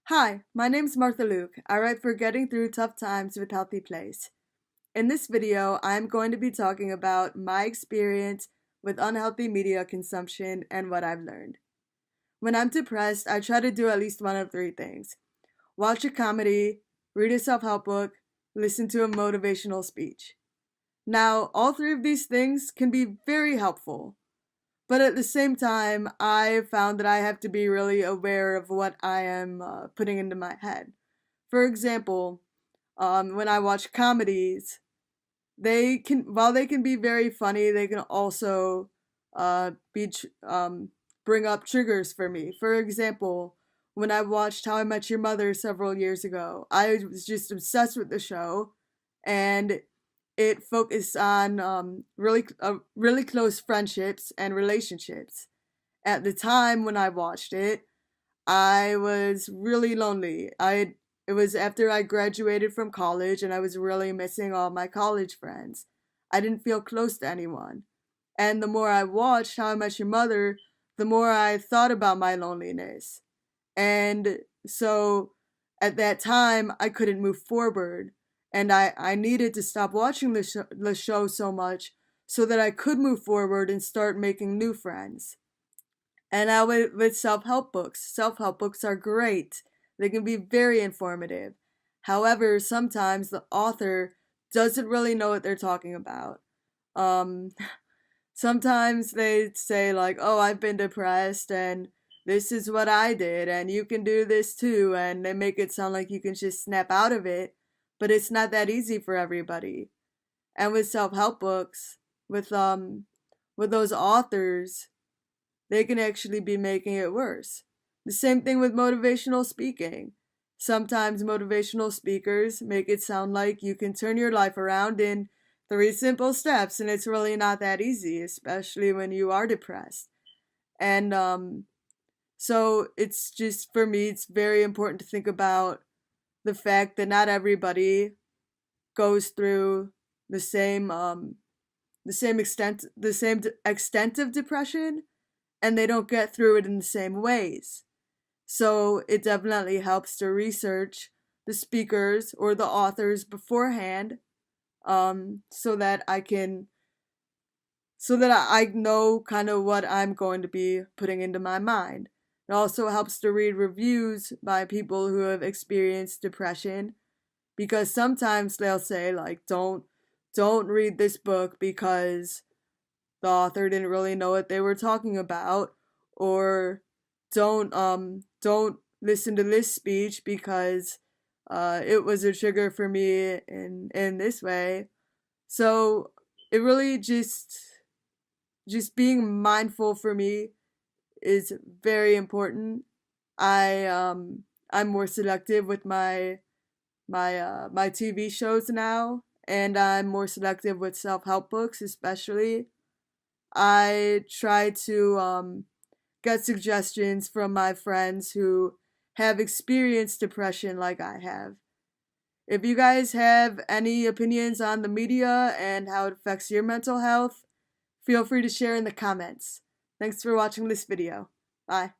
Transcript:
Hi, my name's Martha Luke. I write for Getting Through Tough Times with HealthyPlace. In this video, I'm going to be talking about my experience with unhealthy media consumption and what I've learned. When I'm depressed, I try to do at least one of three things: watch a comedy, read a self-help book, listen to a motivational speech. Now, all three of these things can be very helpful, but at the same time, I found that I have to be really aware of what I am putting into my head. For example, when I watch comedies, while they can be very funny, they can also bring up triggers for me. For example, when I watched How I Met Your Mother several years ago, I was just obsessed with the show, and it focused on really close friendships and relationships. At the time when I watched it, I was really lonely. It was after I graduated from college and I was really missing all my college friends. I didn't feel close to anyone. And the more I watched How I Met Your Mother, the more I thought about my loneliness. And so at that time, I couldn't move forward. And I needed to stop watching the show so much so that I could move forward and start making new friends. And now with self-help books. Self-help books are great. They can be very informative. However, sometimes the author doesn't really know what they're talking about. Um, Sometimes they say like, "Oh, I've been depressed and this is what I did and you can do this too," and they make it sound like you can just snap out of it, but it's not that easy for everybody. And with self-help books, with with those authors, they can actually be making it worse. The same thing with motivational speaking. Sometimes motivational speakers make it sound like you can turn your life around in three simple steps, and it's really not that easy, especially when you are depressed. And so it's just, for me, it's very important to think about the fact that not everybody goes through the same extent of depression, and they don't get through it in the same ways. So it definitely helps to research the speakers or the authors beforehand, so that I know kind of what I'm going to be putting into my mind. It also helps to read reviews by people who have experienced depression, because sometimes they'll say like, don't read this book because the author didn't really know what they were talking about, or don't listen to this speech because it was a trigger for me in this way. So it really just being mindful for me is very important. I'm more selective with my TV shows now, and I'm more selective with self-help books especially. I try to get suggestions from my friends who have experienced depression like I have. If you guys have any opinions on the media and how it affects your mental health, feel free to share in the comments. Thanks for watching this video. Bye.